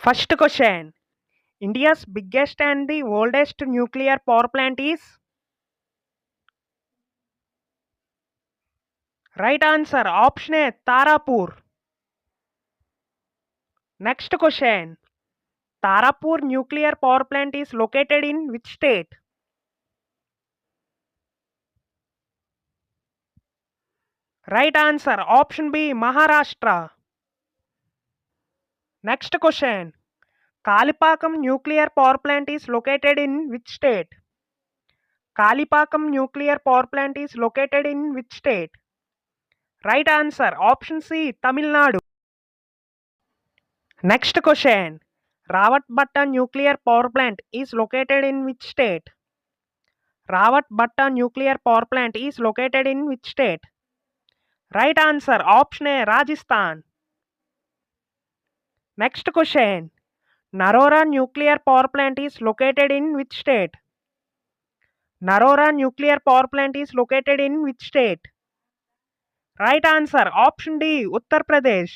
First question. India's biggest and the oldest nuclear power plant is? Right answer. Option A. Tarapur. Next question. Tarapur nuclear power plant is located in which state? Right answer. Option B. Maharashtra. Next question. Kalipakam nuclear power plant is located in which state? Kalipakam nuclear power plant is located in which state? Right answer. Option C. Tamil Nadu. Next question. Rawatbhatta nuclear power plant is located in which state? Rawatbhatta nuclear power plant is located in which state? Right answer. Option A. Rajasthan. Next question. Narora nuclear power plant is located in which state? Narora nuclear power plant is located in which state? Right answer. Option D. Uttar Pradesh.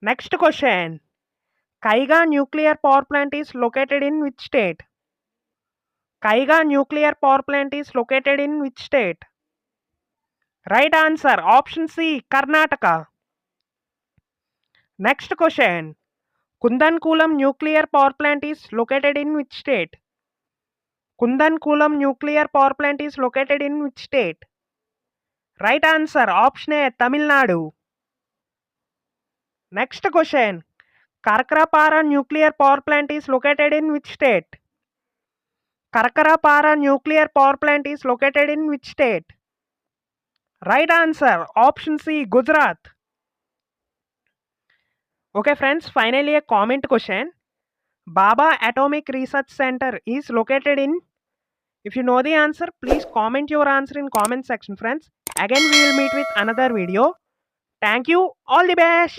Next question. Kaiga nuclear power plant is located in which state? Kaiga nuclear power plant is located in which state? Right answer. Option C. Karnataka. Next question. Kudankulam nuclear power plant is located in which state? Kudankulam nuclear power plant is located in which state? Right answer. Option A. Tamil Nadu. Next question. Karkarapara nuclear power plant is located in which state? Karkarapara nuclear power plant is located in which state? Right answer. Option C. Gujarat. Okay friends, finally a comment question. Baba Atomic Research Center is located in? If you know the answer, please comment your answer in comment section friends. Again we will meet with another video. Thank you. All the best.